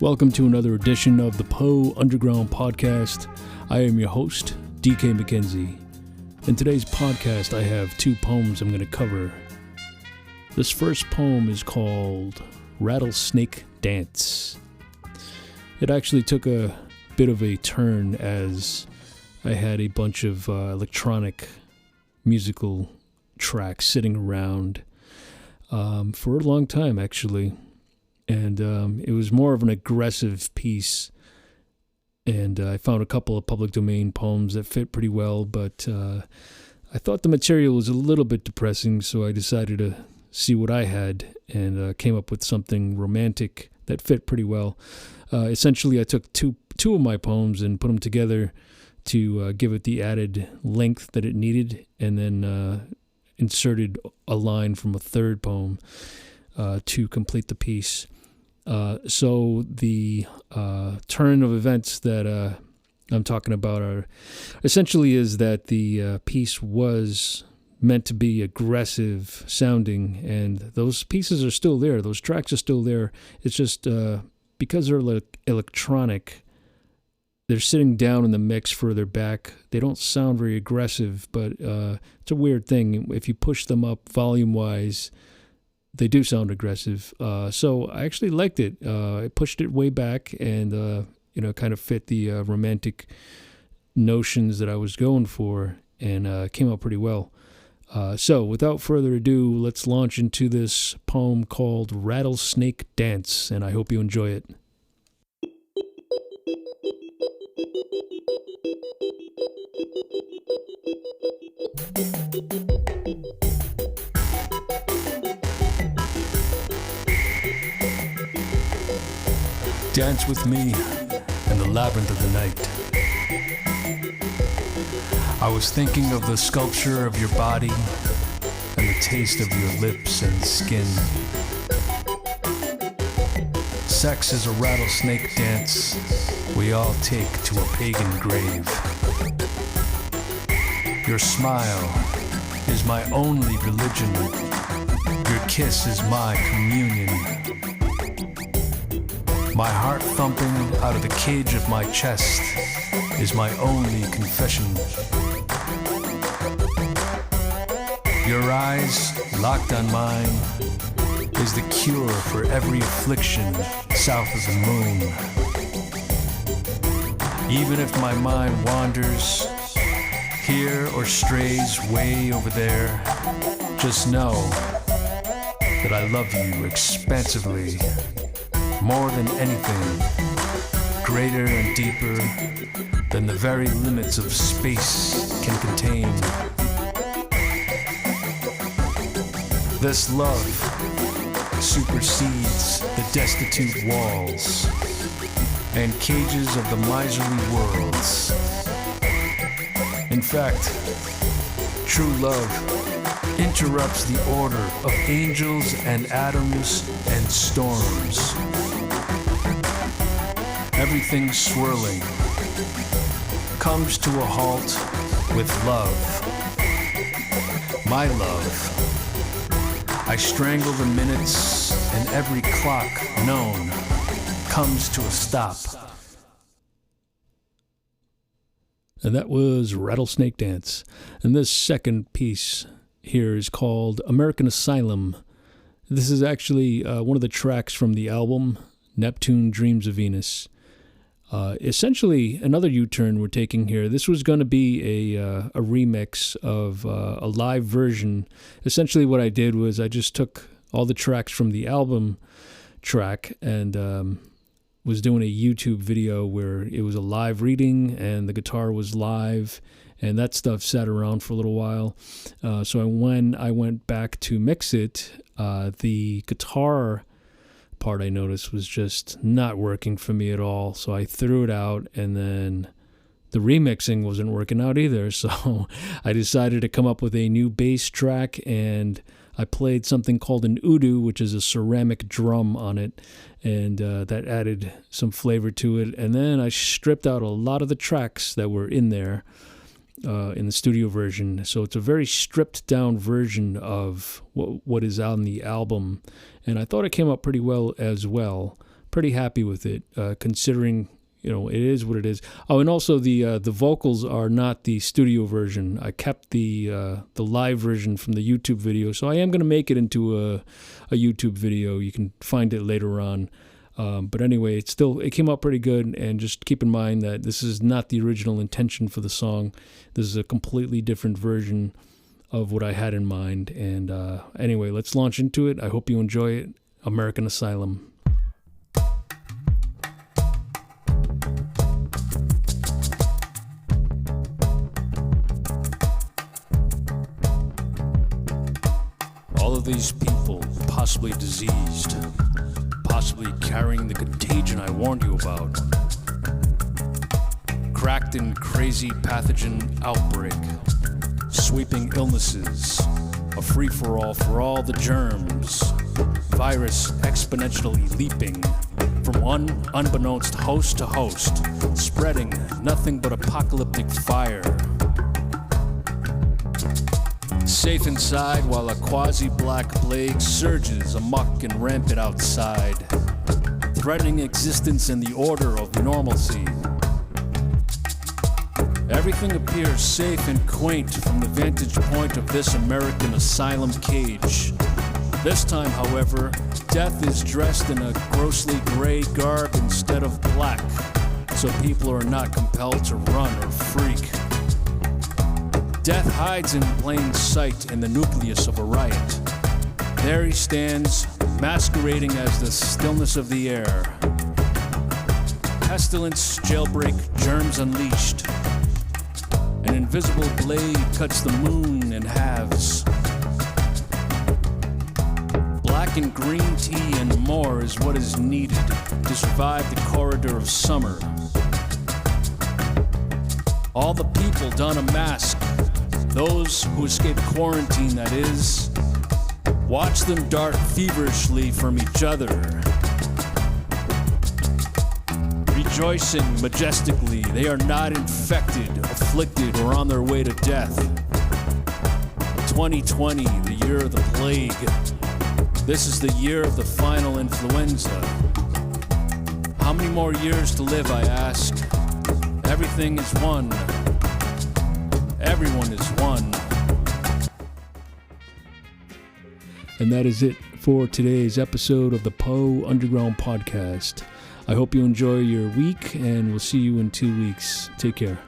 Welcome to another edition of the Poe Underground Podcast. I am your host, DK McKenzie. In today's podcast, I have two poems I'm going to cover. This first poem is called Rattlesnake Dance. It actually took a bit of a turn as I had a bunch of electronic musical tracks sitting around for a long time, actually. And it was more of an aggressive piece. And I found a couple of public domain poems that fit pretty well, but I thought the material was a little bit depressing, so I decided to see what I had and came up with something romantic that fit pretty well. Essentially, I took two of my poems and put them together to give it the added length that it needed, and then inserted a line from a third poem to complete the piece. So the turn of events that I'm talking about are essentially is that the piece was meant to be aggressive sounding, and those pieces are still there. Those tracks are still there. It's just because they're electronic, they're sitting down in the mix further back. They don't sound very aggressive, but it's a weird thing. If you push them up volume-wise, they do sound aggressive. So I actually liked it. I pushed it way back and, kind of fit the romantic notions that I was going for, and came out pretty well. So without further ado, let's launch into this poem called Rattlesnake Dance, and I hope you enjoy it. Dance with me in the labyrinth of the night. I was thinking of the sculpture of your body and the taste of your lips and skin. Sex is a rattlesnake dance we all take to a pagan grave. Your smile is my only religion. Your kiss is my communion. My heart thumping out of the cage of my chest is my only confession. Your eyes, locked on mine, is the cure for every affliction south of the moon. Even if my mind wanders here or strays way over there, just know that I love you expansively. More than anything, greater and deeper than the very limits of space can contain. This love supersedes the destitute walls and cages of the miserly worlds. In fact, true love interrupts the order of angels and atoms and storms. Everything swirling comes to a halt with love. My love. I strangle the minutes, and every clock known comes to a stop. And that was Rattlesnake Dance. And this second piece here is called American Asylum. This is actually one of the tracks from the album Neptune Dreams of Venus. Essentially, another U-turn we're taking here. This was going to be a remix of a live version. Essentially, what I did was I just took all the tracks from the album track and was doing a YouTube video where it was a live reading and the guitar was live, and that stuff sat around for a little while. So when I went back to mix it, the guitar part I noticed was just not working for me at all, so I threw it out, and then the remixing wasn't working out either, so I decided to come up with a new bass track, and I played something called an udu, which is a ceramic drum on it, and that added some flavor to it. And then I stripped out a lot of the tracks that were in there in the studio version, so it's a very stripped down version of what is on the album, and I thought it came out pretty well as well. pretty happy with it, considering, it is what it is. Oh, and also the vocals are not the studio version. I kept the live version from the YouTube video, so I am going to make it into a YouTube video. You can find it later on. But anyway, it came out pretty good, and just keep in mind that this is not the original intention for the song. This is a completely different version of what I had in mind. And anyway, let's launch into it. I hope you enjoy it. American Asylum. All of these people, possibly diseased, possibly carrying the contagion I warned you about. Cracked and crazy pathogen outbreak, sweeping illnesses, a free-for-all for all the germs, virus exponentially leaping from one unbeknownst host to host, spreading nothing but apocalyptic fire. Safe inside while a quasi-black plague surges amok and rampant outside, threatening existence and the order of normalcy. Everything appears safe and quaint from the vantage point of this American asylum cage. This time, however, death is dressed in a grossly gray garb instead of black, so people are not compelled to run or freak. Death hides in plain sight in the nucleus of a riot. There he stands, masquerading as the stillness of the air. Pestilence, jailbreak, germs unleashed. An invisible blade cuts the moon in halves. Black and green tea and more is what is needed to survive the corridor of summer. All the people don a mask. Those who escape quarantine, that is. Watch them dart feverishly from each other. Rejoicing majestically, they are not infected, afflicted, or on their way to death. 2020, the year of the plague. This is the year of the final influenza. How many more years to live, I ask? Everything is one. Everyone is one. And that is it for today's episode of the Poe Underground Podcast. I hope you enjoy your week, and we'll see you in 2 weeks. Take care.